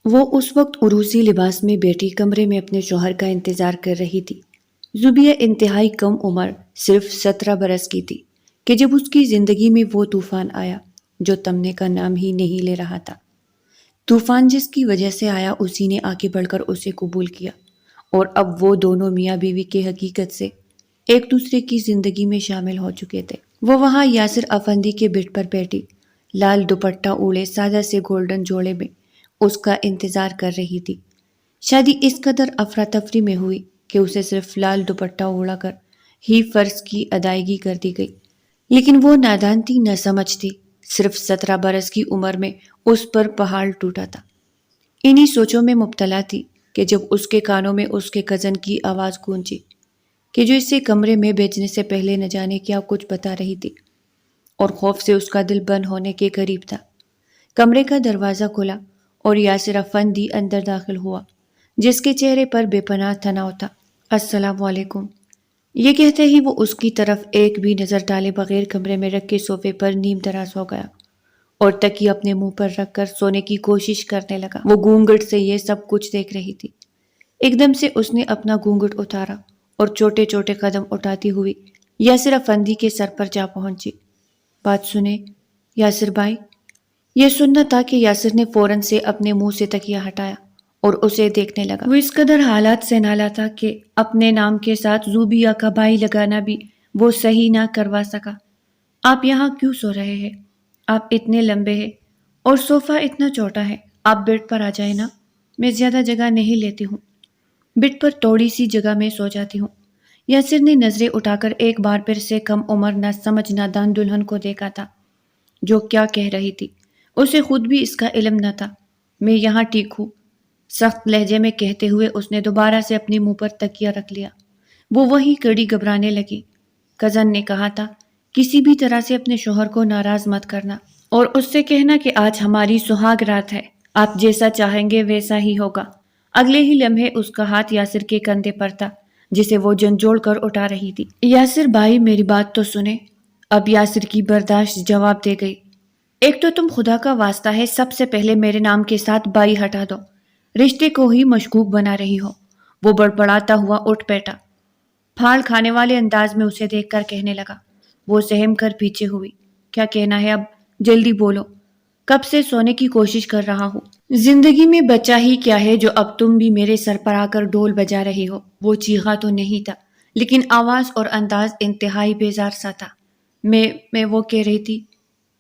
وہ اس وقت عروسی لباس میں بیٹھی کمرے میں اپنے شوہر کا انتظار کر رہی تھی۔ زوبیہ انتہائی کم عمر، صرف 17 برس کی تھی کہ جب اس کی زندگی میں وہ طوفان آیا جو تھمنے کا نام ہی نہیں لے رہا تھا۔ طوفان جس کی وجہ سے آیا اسی نے آگے بڑھ کر اسے قبول کیا، اور اب وہ دونوں میاں بیوی کے حقیقت سے ایک دوسرے کی زندگی میں شامل ہو چکے تھے۔ وہ وہاں یاسر افندی کے بیڈ پر بیٹھی، لال دوپٹہ اوڑھے سادہ سے گولڈن جوڑے میں اس کا انتظار کر رہی تھی۔ شادی اس قدر افراتفری میں ہوئی کہ اسے صرف لال دوپٹہ اوڑھا کر ہی فرض کی ادائیگی کر دی گئی، لیکن وہ نادان تھی، نہ سمجھ تھی۔ صرف 17 برس کی عمر میں اس پر پہاڑ ٹوٹا تھا۔ انہی سوچوں میں مبتلا تھی کہ جب اس کے کانوں میں اس کے کزن کی آواز گونجی کہ جو اسے کمرے میں بھیجنے سے پہلے نہ جانے کیا کچھ بتا رہی تھی، اور خوف سے اس کا دل بند ہونے کے قریب تھا۔ کمرے کا دروازہ کھلا اور یاسر افندی اندر داخل ہوا، جس کے چہرے پر بے پناہ تناؤ تھا۔ السلام علیکم، یہ کہتے ہی وہ اس کی طرف ایک بھی نظر ڈالے بغیر کمرے میں رکھے صوفے پر نیم دراز ہو گیا اور تکیہ اپنے منہ پر رکھ کر سونے کی کوشش کرنے لگا۔ وہ گھونگھٹ سے یہ سب کچھ دیکھ رہی تھی۔ ایک دم سے اس نے اپنا گھونگھٹ اتارا اور چھوٹے چھوٹے قدم اٹھاتی ہوئی یاسر افندی کے سر پر جا پہنچی۔ بات سنیں یاسر بھائی۔ یہ سننا تھا کہ یاسر نے فوراً سے اپنے منہ سے تکیہ ہٹایا اور اسے دیکھنے لگا۔ وہ اس قدر حالات سے نالا تھا کہ اپنے نام کے ساتھ زوبیہ کا بھائی لگانا بھی وہ صحیح نہ کروا سکا۔ آپ یہاں کیوں سو رہے ہیں؟ آپ اتنے لمبے ہیں اور صوفہ اتنا چھوٹا ہے، آپ بیڈ پر آ جائیں نا، میں زیادہ جگہ نہیں لیتی ہوں، بیڈ پر تھوڑی سی جگہ میں سو جاتی ہوں۔ یاسر نے نظریں اٹھا کر ایک بار پھر سے کم عمر نہ سمجھ نادان دلہن کو دیکھا تھا جو کیا کہہ رہی تھی۔ اسے خود بھی اس کا علم نہ تھا۔ میں یہاں ٹھیک ہوں، سخت لہجے میں کہتے ہوئے اس نے دوبارہ سے اپنے منہ پر تکیہ رکھ لیا۔ وہ وہی کڑی گھبرانے لگی۔ کزن نے کہا تھا کسی بھی طرح سے اپنے شوہر کو ناراض مت کرنا اور اس سے کہنا کہ آج ہماری سہاگ رات ہے، آپ جیسا چاہیں گے ویسا ہی ہوگا۔ اگلے ہی لمحے اس کا ہاتھ یاسر کے کندھے پر تھا جسے وہ جھنجھوڑ کر اٹھا رہی تھی۔ یاسر بھائی میری بات تو سنیں۔ اب یاسر کی برداشت جواب دے گئی۔ ایک تو تم خدا کا واسطہ ہے سب سے پہلے میرے نام کے ساتھ بائی ہٹا دو، رشتے کو ہی مشکوک بنا رہی ہو۔ وہ بڑبڑاتا ہوا اٹھ بیٹھا، پھاڑ کھانے والے انداز میں اسے دیکھ کر کہنے لگا۔ وہ سہم کر پیچھے ہوئی۔ کیا کہنا ہے اب؟ جلدی بولو، کب سے سونے کی کوشش کر رہا ہوں۔ زندگی میں بچا ہی کیا ہے جو اب تم بھی میرے سر پر آ کر ڈھول بجا رہی ہو؟ وہ چیخا تو نہیں تھا، لیکن آواز اور انداز انتہائی بیزار سا تھا۔ میں وہ کہہ رہی تھی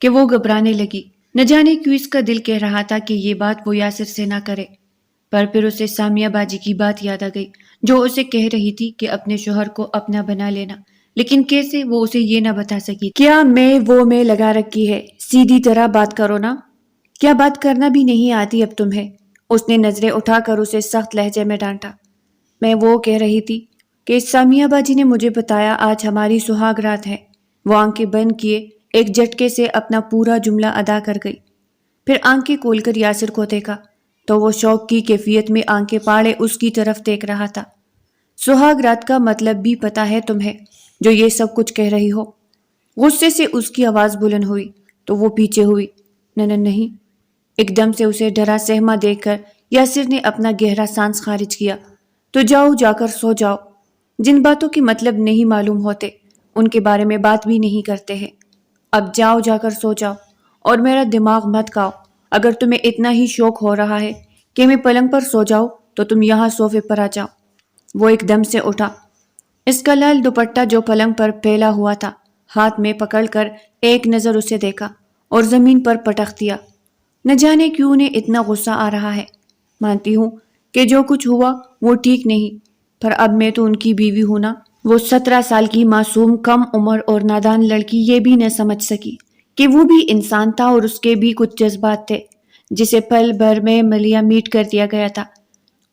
کہ وہ گھبرانے لگی۔ نہ جانے کیوں اس کا دل کہہ رہا تھا کہ یہ بات وہ یاسر سے نہ کرے، پر پھر اسے سامیہ باجی کی بات یاد آ گئی جو اسے کہہ رہی تھی کہ اپنے شوہر کو اپنا بنا لینا، لیکن کیسے وہ اسے یہ نہ بتا سکی۔ کیا میں لگا رکھی ہے؟ سیدھی طرح بات کرو نا، کیا بات کرنا بھی نہیں آتی اب تمہیں؟ اس نے نظریں اٹھا کر اسے سخت لہجے میں ڈانٹا۔ میں وہ کہہ رہی تھی کہ سامیہ باجی نے مجھے بتایا آج ہماری سہاگ رات ہے۔ وہ آنکھیں بند کیے ایک جھٹکے سے اپنا پورا جملہ ادا کر گئی، پھر آنکھیں کھول کر یاسر کو دیکھا تو وہ شوق کی کیفیت میں آنکھیں پاڑے اس کی طرف دیکھ رہا تھا۔ سہاگ رات کا مطلب بھی پتا ہے تمہیں جو یہ سب کچھ کہہ رہی ہو؟ غصے سے اس کی آواز بلند ہوئی تو وہ پیچھے ہوئی۔ نہیں۔ ایک دم سے اسے ڈرا سہما دیکھ کر یاسر نے اپنا گہرا سانس خارج کیا۔ تو جاؤ، جا کر سو جاؤ۔ جن باتوں کے مطلب نہیں معلوم ہوتے ان کے بارے میں بات بھی نہیں کرتے ہیں۔ اب جاؤ، جا کر سو جاؤ اور میرا دماغ مت کھاؤ۔ اگر تمہیں اتنا ہی شوق ہو رہا ہے کہ میں پلنگ پر سو جاؤں تو تم یہاں صوفے پر آ جاؤ۔ وہ ایک دم سے اٹھا۔ اس کا لال دوپٹہ جو پلنگ پر پھیلا ہوا تھا ہاتھ میں پکڑ کر ایک نظر اسے دیکھا اور زمین پر پٹخ دیا۔ نہ جانے کیوں انہیں اتنا غصہ آ رہا ہے۔ مانتی ہوں کہ جو کچھ ہوا وہ ٹھیک نہیں، پر اب میں تو ان کی بیوی ہوں نا۔ وہ 17 سال کی معصوم، کم عمر اور نادان لڑکی یہ بھی نہ سمجھ سکی کہ وہ بھی انسان تھا اور اس کے بھی کچھ جذبات تھے جسے پل بھر میں ملیا میٹ کر دیا گیا تھا۔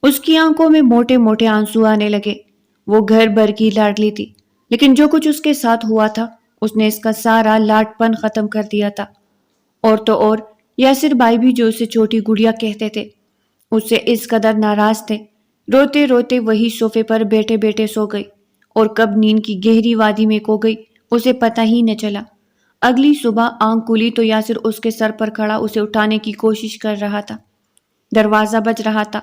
اس کی آنکھوں میں موٹے موٹے آنسو آنے لگے۔ وہ گھر بھر کی لاڈلی تھی، لیکن جو کچھ اس کے ساتھ ہوا تھا اس نے اس کا سارا لاڈ پن ختم کر دیا تھا۔ اور تو اور یاسر بھائی بھی جو اسے چھوٹی گڑیا کہتے تھے اس سے اس قدر ناراض تھے۔ روتے روتے وہی صوفے پر بیٹھے بیٹھے سو گئی اور کب نیند کی گہری وادی میں کھو گئی اسے پتہ ہی نہ چلا۔ اگلی صبح آنکھ کھلی تو یاسر اس کے سر پر کھڑا اسے اٹھانے کی کوشش کر رہا تھا۔ دروازہ بج رہا تھا۔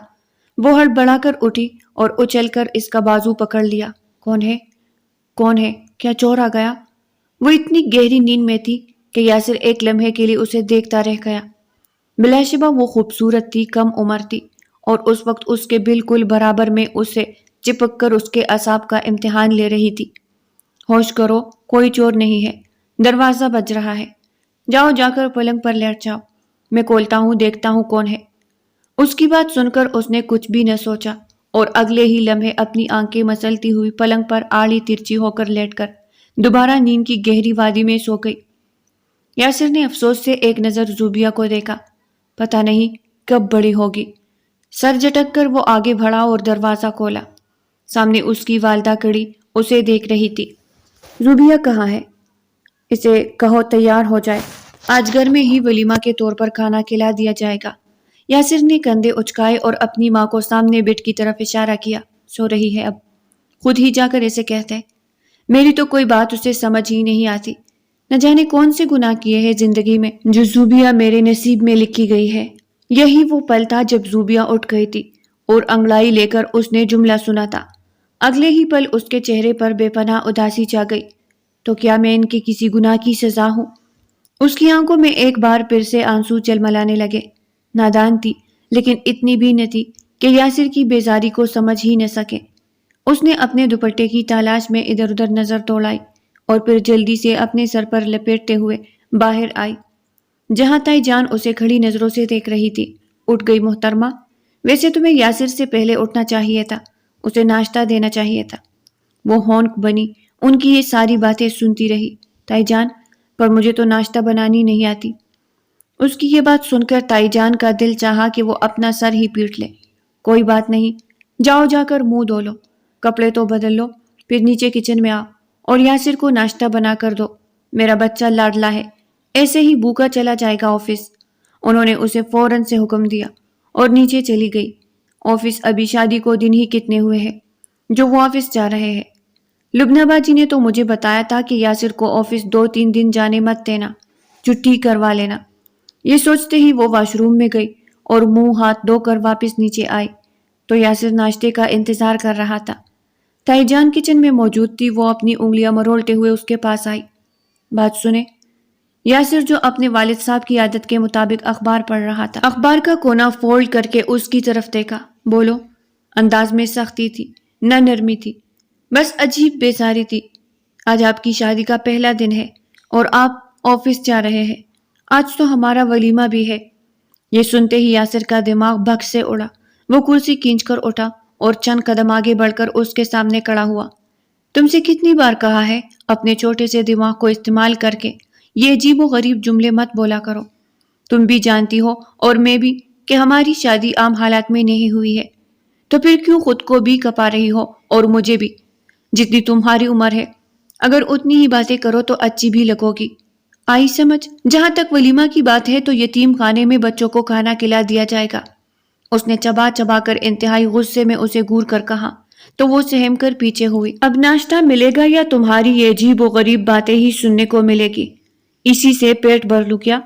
وہ ہڑبڑا کر اٹھی اور اچھل کر اس کا بازو پکڑ لیا۔ کون ہے؟ کون ہے؟ کیا چور آ گیا؟ وہ اتنی گہری نیند میں تھی کہ یاسر ایک لمحے کے لیے اسے دیکھتا رہ گیا۔ بلا شبہ وہ خوبصورت تھی، کم عمر تھی، اور اس وقت اس کے بالکل برابر میں اسے چپک کر اس کے اعصاب کا امتحان لے رہی تھی۔ ہوش کرو، کوئی چور نہیں ہے، دروازہ بج رہا ہے، جاؤ جا کر پلنگ پر لیٹ جاؤ، میں کھولتا ہوں، دیکھتا ہوں کون ہے۔ اس کی بات سن کر اس نے کچھ بھی نہ سوچا اور اگلے ہی لمحے اپنی آنکھیں مسلتی ہوئی پلنگ پر آڑی ترچی ہو کر لیٹ کر دوبارہ نیند کی گہری وادی میں سو گئی۔ یاسر نے افسوس سے ایک نظر زوبیہ کو دیکھا، پتہ نہیں کب بڑی ہوگی۔ سر جھٹک کر وہ آگے بڑھا اور دروازہ کھولا۔ سامنے اس کی والدہ کھڑی اسے دیکھ رہی تھی۔ زوبیہ کہاں ہے؟ اسے کہو تیار ہو جائے، آج گھر میں ہی ولیمہ کے طور پر کھانا کھلا دیا جائے گا۔ یاسر نے کندھے اچکائے اور اپنی ماں کو سامنے بیڈ کی طرف اشارہ کیا۔ سو رہی ہے اب، خود ہی جا کر اسے کہتے ہیں۔ میری تو کوئی بات اسے سمجھ ہی نہیں آتی، نہ جانے کون سے گناہ کیے ہیں زندگی میں جو زوبیہ میرے نصیب میں لکھی گئی ہے۔ یہی وہ پل تھا جب زوبیہ اٹھ گئی تھی اور انگڑائی لے کر اس نے جملہ سنا تھا۔ اگلے ہی پل اس کے چہرے پر بے پناہ اداسی چھا گئی۔ تو کیا میں ان کے کسی گناہ کی سزا ہوں؟ اس کی آنکھوں میں ایک بار پھر سے آنسو جلملانے لگے۔ نادان تھی، لیکن اتنی بھی نہ تھی کہ یاسر کی بیزاری کو سمجھ ہی نہ سکے۔ اس نے اپنے دوپٹے کی تلاش میں ادھر ادھر نظر دوڑائی اور پھر جلدی سے اپنے سر پر لپیٹتے ہوئے باہر آئی، جہاں تائی جان اسے کھڑی نظروں سے دیکھ رہی تھی۔ اٹھ گئی محترمہ؟ ویسے تمہیں یاسر سے پہلے اٹھنا چاہیے تھا، اسے ناشتہ دینا چاہیے تھا۔ وہ ہونک بنی ان کی یہ ساری باتیں سنتی رہی۔ تائی جان، پر مجھے تو ناشتہ بنانی نہیں آتی۔ اس کی یہ بات سن کر تائی جان کا دل چاہا کہ وہ اپنا سر ہی پیٹ لے۔ کوئی بات نہیں، جاؤ جا کر منہ دھو لو، کپڑے تو بدل لو، پھر نیچے کچن میں آؤ اور یاسر کو ناشتہ بنا کر دو۔ میرا بچہ لاڈلا ہے، ایسے ہی بھوکا چلا جائے گا آفس۔ انہوں نے اسے فوراً سے حکم دیا اور نیچے چلی گئی۔ آفس ابھی شادی کو دن ہی کتنے ہوئے ہیں جو وہ آفس جا رہے ہیں؟ لبنہ باجی نے تو مجھے بتایا تھا کہ یاسر کو آفس 2-3 دن جانے مت دینا، چھٹی کروا لینا۔ یہ سوچتے ہی وہ واش روم میں گئی اور منہ ہاتھ دھو کر واپس نیچے آئی تو یاسر ناشتے کا انتظار کر رہا تھا۔ تائی جان کچن میں موجود تھی، وہ اپنی انگلیاں مرولتے ہوئے اس کے پاس آئی۔ بات سنیں۔ یاسر جو اپنے والد صاحب کی عادت کے مطابق اخبار پڑھ رہا تھا، اخبار کا کونا فولڈ کر کے اس کی طرف دیکھا۔ بولو۔ انداز میں سختی تھی، نہ نرمی تھی، بس عجیب بیزاری تھی۔ آج آپ کی شادی کا پہلا دن ہے اور آپ آفس جا رہے ہیں، آج تو ہمارا ولیمہ بھی ہے۔ یہ سنتے ہی یاسر کا دماغ بھگ سے اڑا۔ وہ کرسی کھینچ کر اٹھا اور چند قدم آگے بڑھ کر اس کے سامنے کھڑا ہوا۔ تم سے کتنی بار کہا ہے اپنے چھوٹے سے دماغ کو استعمال کر کے یہ عجیب و غریب جملے مت بولا کرو۔ تم بھی جانتی ہو اور میں بھی کہ ہماری شادی عام حالات میں نہیں ہوئی ہے، تو پھر کیوں خود کو بھی کپا رہی ہو اور مجھے بھی؟ جتنی تمہاری عمر ہے، اگر اتنی ہی باتیں کرو تو اچھی بھی لگو گی۔ آئی سمجھ؟ جہاں تک ولیمہ کی بات ہے تو یتیم خانے میں بچوں کو کھانا کھلا دیا جائے گا۔ اس نے چبا چبا کر انتہائی غصے میں اسے گور کر کہا تو وہ سہم کر پیچھے ہوئی۔ اب ناشتہ ملے گا یا تمہاری یہ عجیب و غریب باتیں ہی سننے کو ملے گی؟ اسی سے پیٹ بھر لوں کیا؟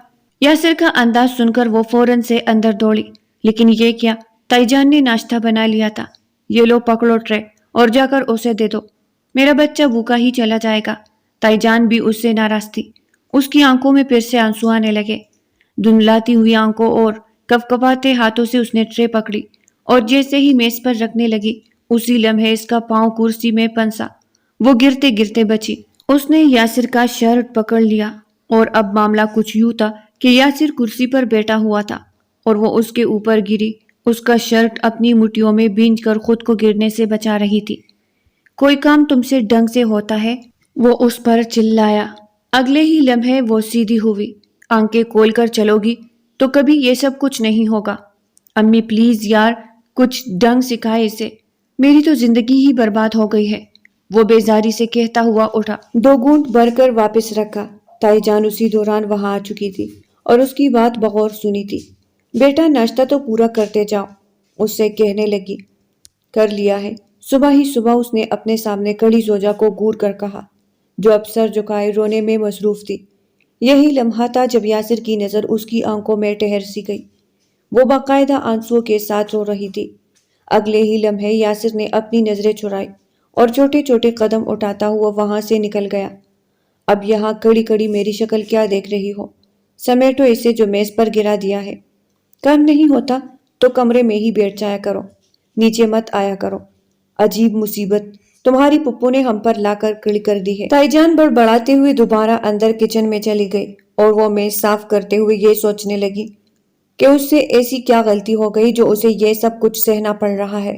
یاسر کا انداز سن کر وہ فوراً سے اندر دوڑی۔ لیکن یہ کیا؟ تائی جان نے ناشتہ بنا لیا تھا، یہ لو پکڑو ٹرے اور جا کر اسے دے دو، میرا بچہ بھوکا ہی چلا جائے گا۔ تائی جان بھی اس سے ناراض تھی، اس کی آنکھوں میں پھر سے آنسو آنے لگے۔ دھندلاتی ہوئی آنکھوں اور کپکپاتے ہاتھوں سے اس نے ٹرے پکڑی اور جیسے ہی میز پر رکھنے لگی اسی لمحے اس کا پاؤں کرسی میں پھنسا، وہ گرتے گرتے بچی۔ اس نے یاسر کا شرٹ پکڑ لیا اور اب معاملہ کچھ یوں تھا کہ یاسر کرسی پر بیٹھا ہوا تھا اور وہ اس کے اوپر گری، اس کا شرٹ اپنی مٹھیوں میں بھینج کر خود کو گرنے سے بچا رہی تھی۔ کوئی کام تم سے ڈھنگ سے ہوتا ہے؟ وہ اس پر چلایا۔ اگلے ہی لمحے وہ سیدھی ہوئی۔ آنکھیں کھول کر چلو گی تو کبھی یہ سب کچھ نہیں ہوگا۔ امی پلیز یار، کچھ ڈھنگ سکھائے اسے، میری تو زندگی ہی برباد ہو گئی ہے، وہ بیزاری سے کہتا ہوا اٹھا۔ 2 گھونٹ بھر کر واپس رکھا۔ تائی جان اسی دوران وہاں آ چکی تھی اور اس کی بات بغور سنی تھی۔ بیٹا ناشتہ تو پورا کرتے جاؤ، اس سے کہنے لگی۔ کر لیا ہے۔ صبح ہی صبح اس نے اپنے سامنے کھڑی زوجہ کو گور کر کہا، جو اب سر جھکائے رونے میں مصروف تھی۔ یہی لمحہ تھا جب یاسر کی نظر اس کی آنکھوں میں ٹھہر سی گئی۔ وہ باقاعدہ آنسوؤں کے ساتھ رو رہی تھی۔ اگلے ہی لمحے یاسر نے اپنی نظریں چرائی اور چھوٹے چھوٹے قدم اٹھاتا ہوا وہاں سے نکل گیا۔ اب یہاں کھڑی کھڑی میری شکل کیا دیکھ رہی ہو؟ سمیٹو اسے جو میز پر گرا دیا ہے۔ کام نہیں ہوتا تو کمرے میں ہی بیٹھ جایا کرو، نیچے مت آیا کرو۔ عجیب مصیبت تمہاری پپو نے ہم پر لا کر کھڑی کر دی ہے۔ تائی جان بڑبڑاتے ہوئے دوبارہ اندر کچن میں چلی گئی اور وہ میز صاف کرتے ہوئے یہ سوچنے لگی کہ اس سے ایسی کیا غلطی ہو گئی جو اسے یہ سب کچھ سہنا پڑ رہا ہے۔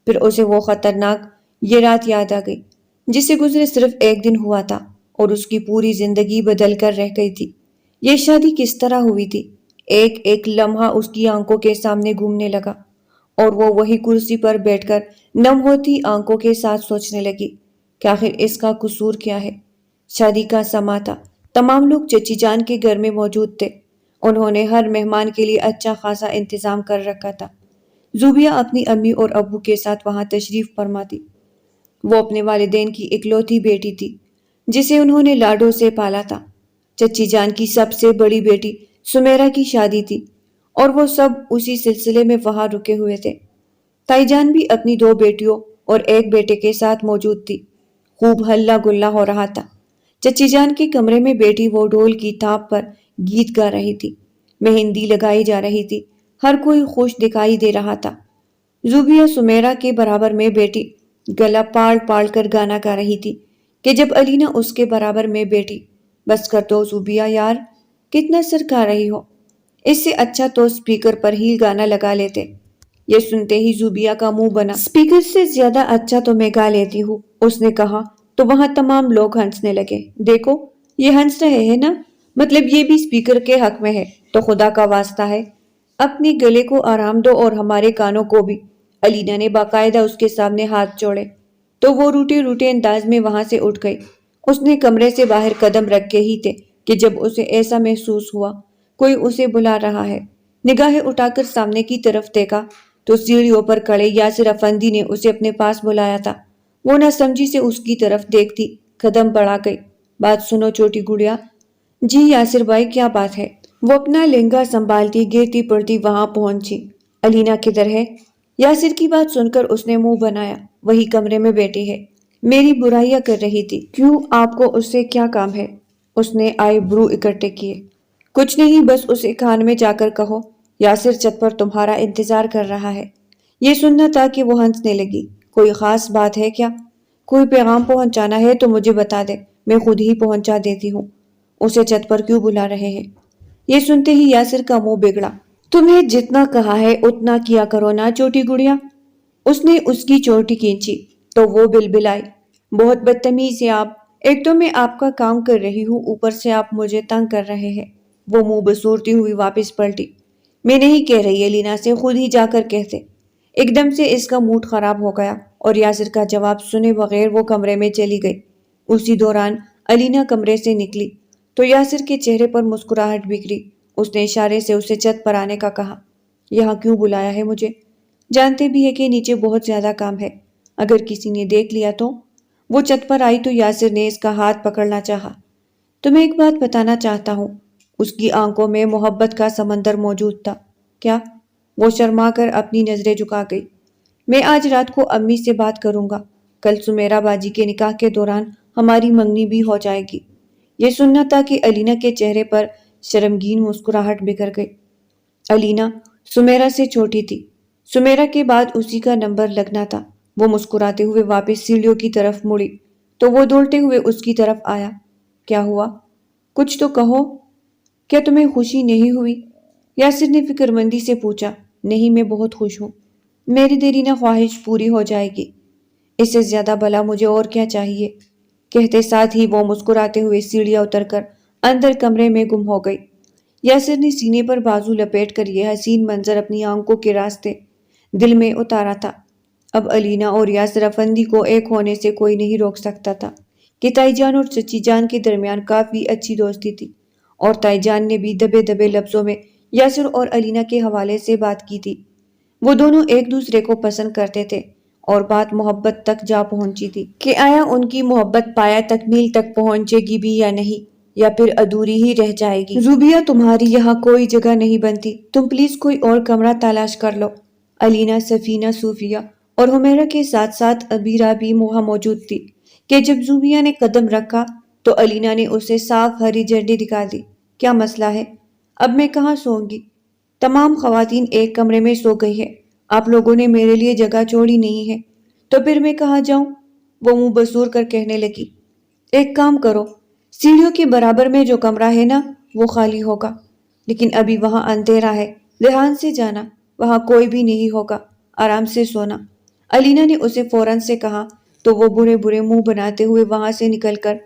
پھر اسے وہ خطرناک یہ رات یاد آ گئی جسے گزرے صرف ایک دن ہوا تھا اور اس کی پوری زندگی بدل کر رہ گئی تھی۔ یہ شادی کس طرح ہوئی تھی؟ ایک ایک لمحہ اس کی آنکھوں کے سامنے گھومنے لگا اور وہ وہی کرسی پر بیٹھ کر نم ہوتی آنکھوں کے ساتھ سوچنے لگی کہ آخر اس کا قصور کیا ہے۔ شادی کا سما تھا، تمام لوگ چچی جان کے گھر میں موجود تھے۔ انہوں نے ہر مہمان کے لیے اچھا خاصا انتظام کر رکھا تھا۔ زوبیہ اپنی امی اور ابو کے ساتھ وہاں تشریف فرما تھی۔ وہ اپنے والدین کی اکلوتی بیٹی تھی جسے انہوں نے لاڈوں سے پالا تھا۔ چچی جان کی سب سے بڑی بیٹی سمیرا کی شادی تھی اور وہ سب اسی سلسلے میں وہاں رکے ہوئے تھے۔ تائی جان بھی اپنی 2 بیٹیوں اور ایک بیٹے کے ساتھ موجود تھی۔ خوب ہلہ گلا ہو رہا تھا۔ چچی جان کے کمرے میں بیٹھی وہ ڈھول کی تھاپ پر گیت گا رہی تھی، مہندی لگائی جا رہی تھی، ہر کوئی خوش دکھائی دے رہا تھا۔ زوبیہ سمیرا کے برابر میں بیٹھی گلا پاڑ پاڑ کر گانا گا رہی تھی کہ جب الینا اس کے برابر میں بیٹھی۔ بس کر دو زوبیہ یار، کتنا سر کھا رہی ہو؟ اس سے اچھا تو اسپیکر پر ہی گانا لگا لیتے۔ یہ سنتے ہی زوبیہ کا منہ بنا۔ اسپیکر سے زیادہ اچھا تو میں گا لیتی ہوں، اس نے کہا تو وہاں تمام لوگ ہنسنے لگے۔ دیکھو یہ ہنس رہے ہیں نا، مطلب یہ بھی اسپیکر کے حق میں ہے، تو خدا کا واسطہ ہے اپنے گلے کو آرام دو اور ہمارے کانوں کو بھی۔ الینا نے باقاعدہ اس کے سامنے ہاتھ جوڑے تو وہ روٹے روٹے انداز میں وہاں سے اٹھ گئی۔ اس نے کمرے سے باہر قدم رکھے ہی تھے کہ جب اسے ایسا محسوس ہوا کوئی اسے بلا رہا ہے۔ نگاہیں اٹھا کر سامنے کی طرف دیکھا تو سیڑھیوں پر کھڑے یاسر افندی نے اسے اپنے پاس بلایا تھا۔ وہ نہ سمجھی سے اس کی طرف دیکھتی قدم بڑھا گئی۔ بات سنو چھوٹی گڑیا۔ جی یاسر بھائی کیا بات ہے؟ وہ اپنا لہنگا سنبھالتی گرتی پڑتی وہاں پہنچی۔ الینا کدھر ہے؟ یاسر کی بات سن کر اس نے منہ بنایا۔ وہی کمرے میں بیٹھی ہے، میری برائیاں کر رہی تھی۔ کیوں، آپ کو اس سے کیا کام ہے؟ اس نے آئی برو اکٹھے کیے۔ کچھ نہیں، بس اسے کان میں جا کر کہو یاسر چھت پر تمہارا انتظار کر رہا ہے۔ یہ سننا تھا کہ وہ ہنسنے لگی۔ کوئی خاص بات ہے کیا؟ کوئی پیغام پہنچانا ہے تو مجھے بتا دے، میں خود ہی پہنچا دیتی ہوں۔ اسے چھت پر کیوں بلا رہے ہیں؟ یہ سنتے ہی یاسر کا منہ بگڑا۔ تمہیں جتنا کہا ہے اتنا کیا کرو نا چھوٹی گڑیا۔ اس نے اس کی چوٹی کھینچی تو وہ بلبلائی۔ بہت بدتمیز ہیں آپ، ایک تو میں آپ کا کام کر رہی ہوں، اوپر سے آپ مجھے تنگ کر رہے ہیں۔ وہ منہ بسورتی ہوئی واپس پلٹی۔ میں نہیں کہہ رہی الینا سے، خود ہی جا کر کہتے۔ ایک دم سے اس کا موڈ خراب ہو گیا اور یاسر کا جواب سنے بغیر وہ کمرے میں چلی گئی۔ اسی دوران الینا کمرے سے نکلی تو یاسر کے چہرے پر مسکراہٹ بکھری۔ اس نے اشارے سے اسے چھت پر آنے کا کہا۔ یہاں کیوں بلایا ہے مجھے؟ جانتے بھی ہے کہ نیچے بہت زیادہ کام ہے، اگر کسی نے دیکھ لیا تو؟ وہ چھت پر آئی تو یاسر نے اس کا ہاتھ پکڑنا چاہا۔ تمہیں ایک بات بتانا چاہتا ہوں۔ اس کی آنکھوں میں محبت کا سمندر موجود تھا۔ کیا؟ وہ شرما کر اپنی نظریں جھکا گئی۔ میں آج رات کو امی سے بات کروں گا، کل سمیرا باجی کے نکاح کے دوران ہماری منگنی بھی ہو جائے گی۔ یہ سننا تھا کہ الینا کے چہرے پر شرمگین مسکراہٹ بکھر گئی۔ الینا سمیرا سے چھوٹی تھی، سمیرا کے بعد اسی کا نمبر لگنا تھا۔ وہ مسکراتے ہوئے واپس سیڑھیوں کی طرف مڑی تو وہ دوڑتے ہوئے اس کی طرف آیا۔ کیا ہوا؟ کچھ تو کہو۔ کیا تمہیں خوشی نہیں ہوئی؟ یاسر نے فکر مندی سے پوچھا۔ نہیں، میں بہت خوش ہوں، میری دیرینہ خواہش پوری ہو جائے گی، اس سے زیادہ بھلا مجھے اور کیا چاہیے؟ کہتے ساتھ ہی وہ مسکراتے ہوئے سیڑھیاں اتر کر اندر کمرے میں گم ہو گئی۔ یاسر نے سینے پر بازو لپیٹ کر یہ حسین منظر اپنی آنکھوں کے راستے دل میں اتارا تھا۔ اب الینا اور یاسر افندی کو ایک ہونے سے کوئی نہیں روک سکتا تھا کہ تائی جان اور چچی جان کے درمیان کافی اچھی دوستی تھی، اور تائی جان نے بھی دبے دبے لفظوں میں یاسر اور الینا کے حوالے سے بات کی تھی۔ وہ دونوں ایک دوسرے کو پسند کرتے تھے اور بات محبت تک جا پہنچی تھی کہ آیا ان کی محبت پایا تکمیل تک پہنچے گی بھی یا نہیں، یا پھر ادھوری ہی رہ جائے گی۔ زوبیہ تمہاری یہاں کوئی جگہ نہیں بنتی، تم پلیز کوئی اور کمرہ تلاش کر لو۔ علینا، سفینہ، صوفیہ اور حمیرہ کے ساتھ ساتھ ابیرہ بھی وہاں موجود تھی کہ جب زوبیہ نے قدم رکھا تو علینا نے اسے صاف ہری جھنڈی دکھا دی۔ کیا مسئلہ ہے؟ اب میں کہاں سوؤں گی؟ تمام خواتین ایک کمرے میں سو گئی ہے، آپ لوگوں نے میرے لیے جگہ چھوڑی نہیں ہے، تو پھر میں کہاں جاؤں؟ وہ منہ بسور کر کہنے لگی۔ ایک کام کرو، سیڑھیوں کے برابر میں جو کمرہ ہے نا وہ خالی ہوگا، لیکن ابھی وہاں اندھیرا ہے، دھیان سے جانا، وہاں کوئی بھی نہیں ہوگا، آرام سے سونا۔ علینا نے اسے فوراً سے کہا تو وہ برے برے منہ بناتے ہوئے وہاں سے نکل کر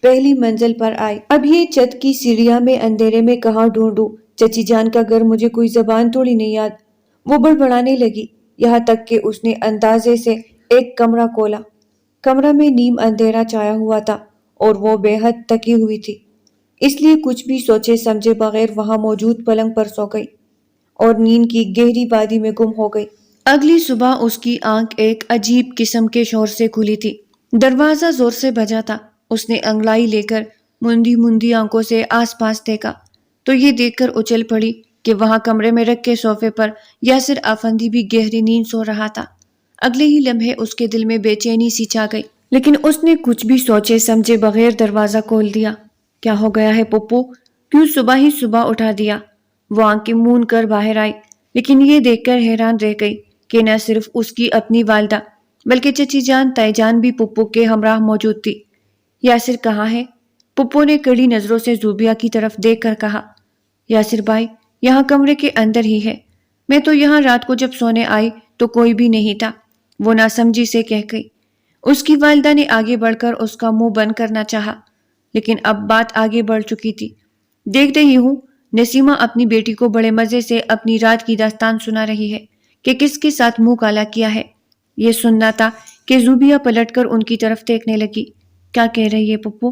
پہلی منزل پر آئی۔ اب یہ چھت کی سیڑھیاں میں اندھیرے میں کہاں ڈھونڈوں؟ چچی جان کا گھر مجھے کوئی زبان تھوڑی نہیں یاد۔ وہ بڑبڑانے لگی، یہاں تک کہ اس نے اندازے سے ایک کمرہ کھولا۔ کمرہ میں نیم اندھیرا چھایا ہوا تھا اور وہ بے حد تھکی ہوئی تھی، اس لیے کچھ بھی سوچے سمجھے بغیر وہاں موجود پلنگ پر سو گئی اور نیند کی گہری وادی میں گم ہو گئی۔ اگلی صبح اس کی آنکھ ایک عجیب قسم کے شور سے کھلی تھی۔ دروازہ زور سے بجا تھا۔ اس نے انگڑائی لے کر مندی مندی آنکھوں سے آس پاس دیکھا تو یہ دیکھ کر اچھل پڑی کہ وہاں کمرے میں رکھے صوفے پر یاسر افندی بھی گہری نیند سو رہا تھا۔ اگلے ہی لمحے اس کے دل میں بے چینی سی چھا گئی، لیکن اس نے کچھ بھی سوچے سمجھے بغیر دروازہ کھول دیا۔ کیا ہو گیا ہے پپو؟ کیوں صبح ہی صبح اٹھا دیا؟ وہ آنکھیں مون کر باہر آئی، لیکن یہ دیکھ کر حیران رہ گئی کہ نہ صرف اس کی اپنی والدہ بلکہ چچی جان تائی جان بھی پپو کے ہمراہ موجود تھی۔ یاسر کہاں ہے؟ پپو نے کڑی نظروں سے زوبیہ کی طرف دیکھ کر کہا۔ یاسر بھائی یہاں کمرے کے اندر ہی ہے، میں تو یہاں رات کو جب سونے آئی تو کوئی بھی نہیں تھا، وہ ناسمجھی سے کہہ گئی۔ اس کی والدہ نے آگے بڑھ کر اس کا منہ بند کرنا چاہا، لیکن اب بات آگے بڑھ چکی تھی۔ دیکھتے ہی ہوں نسیمہ اپنی بیٹی کو بڑے مزے سے اپنی رات کی داستان سنا رہی ہے کہ کس کے ساتھ منہ کالا کیا ہے۔ یہ سننا تھا کہ زوبیہ پلٹ کر ان کی طرف دیکھنے لگی۔ کیا کہہ رہی ہے پپو؟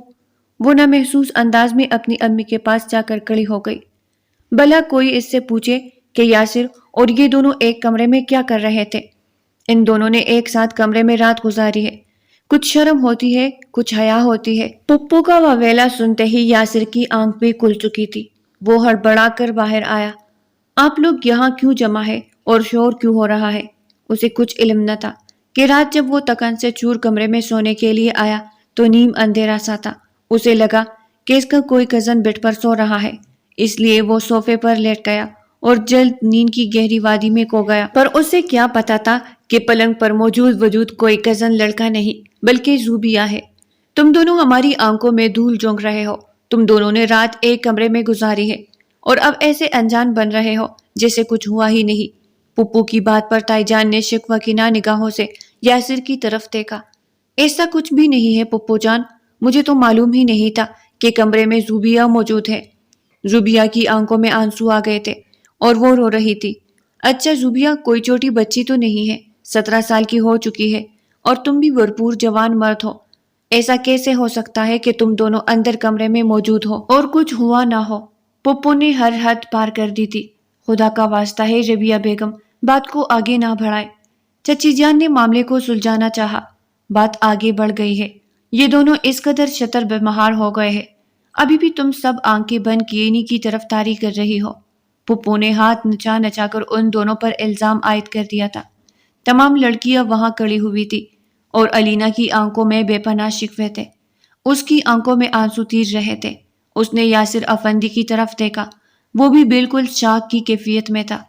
وہ نہ محسوس انداز میں اپنی امی کے پاس جا کر کھڑی ہو گئی۔ بھلا کوئی اس سے پوچھے کہ یاسر اور یہ دونوں ایک کمرے میں کیا کر رہے تھے؟ ان دونوں نے ایک ساتھ کمرے میں رات گزاری ہے، کچھ شرم ہوتی ہے، کچھ حیا ہوتی ہے۔ پپو کا واویلا سنتے ہی یاسر کی آنکھ بھی کھل چکی تھی۔ وہ ہڑبڑا کر باہر آیا۔ آپ لوگ یہاں کیوں جمع ہے اور شور کیوں ہو رہا ہے؟ اسے کچھ علم نہ تھا کہ رات جب وہ تکن سے چور کمرے میں سونے کے لیے آیا تو نیم اندھیرا سا تھا۔ اسے لگا کہ اس کا کوئی کزن بیڈ پر سو رہا ہے، اس لیے وہ صوفے پر لیٹ گیا اور جلد نیند کی گہری وادی میں کھو گیا۔ پر اسے کیا پتا تھا کہ پلنگ پر موجود وجود کوئی کزن لڑکا نہیں بلکہ زوبیہ ہے۔ تم دونوں ہماری آنکھوں میں دھول جھونک رہے ہو، تم دونوں نے رات ایک کمرے میں گزاری ہے اور اب ایسے انجان بن رہے ہو جیسے کچھ ہوا ہی نہیں۔ پپو کی بات پر تائی جان نے شکوہ کناں نگاہوں سے یاسر کی طرف دیکھا۔ ایسا کچھ بھی نہیں ہے پپو جان، مجھے تو معلوم ہی نہیں تھا کہ کمرے میں زوبیہ موجود ہے۔ زوبیہ کی آنکھوں میں آنسو آ گئے تھے اور وہ رو رہی تھی۔ اچھا زوبیہ کوئی چھوٹی بچی تو نہیں ہے، 17 سال کی ہو چکی ہے اور تم بھی بھرپور جوان مرد ہو، ایسا کیسے ہو سکتا ہے کہ تم دونوں اندر کمرے میں موجود ہو اور کچھ ہوا نہ ہو؟ پپو نے ہر حد پار کر دی تھی۔ خدا کا واسطہ ہے ربیہ بیگم بات کو آگے نہ بڑھائے۔ چچی جان نے معاملے کو سلجھانا چاہا۔ بات آگے بڑھ گئی ہے، یہ دونوں اس قدر شتر بمہار ہو گئے ہیں، ابھی بھی تم سب آنکھیں بند کیے انہی کی طرف تاری کر رہی ہو۔ پپو نے ہاتھ نچا نچا کر ان دونوں پر الزام عائد کر دیا تھا۔ تمام لڑکیاں وہاں کھڑی ہوئی تھی اور علینا کی آنکھوں میں بے پناہ شکوے تھے، اس کی آنکھوں میں آنسو تیر رہے تھے۔ اس نے یاسر افندی کی طرف دیکھا، وہ بھی بالکل شاک کی کیفیت میں تھا۔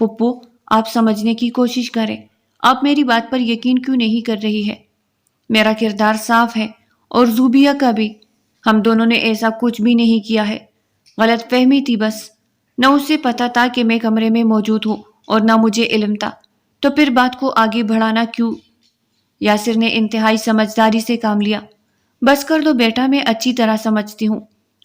پپو آپ سمجھنے کی کوشش کریں، آپ میری بات پر یقین کیوں نہیں کر رہی ہے؟ میرا کردار صاف ہے اور زوبیہ کا بھی، ہم دونوں نے ایسا کچھ بھی نہیں کیا ہے، غلط فہمی تھی بس۔ نہ اسے پتا تھا کہ میں کمرے میں موجود ہوں اور نہ مجھے علم تھا، تو پھر بات کو آگے بڑھانا کیوں؟ یاسر نے انتہائی سمجھداری سے کام لیا۔ بس کر دو بیٹا، میں اچھی طرح سمجھتی ہوں،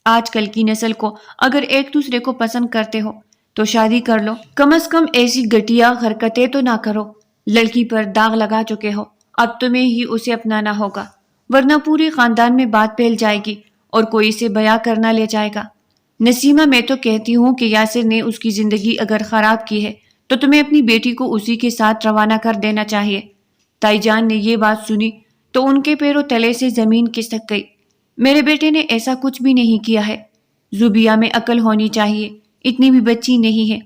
آج کل کی نسل کو اگر ایک دوسرے کو پسند کرتے ہو تو شادی کر لو، کم از کم ایسی گھٹیا حرکتیں تو نہ کرو۔ لڑکی پر داغ لگا چکے ہو، اب تمہیں ہی اسے اپنانا ہوگا، ورنہ پورے خاندان میں بات پھیل جائے گی اور کوئی اسے بیاہ کرنا لے جائے گا۔ نسیمہ میں تو کہتی ہوں کہ یاسر نے اس کی زندگی اگر خراب کی ہے تو تمہیں اپنی بیٹی کو اسی کے ساتھ روانہ کر دینا چاہیے۔ تائی جان نے یہ بات سنی تو ان کے پیروں تلے سے زمین کھسک گئی۔ میرے بیٹے نے ایسا کچھ بھی نہیں کیا ہے۔ زوبیہ میں عقل ہونی چاہیے، اتنی بھی بچی نہیں ہے۔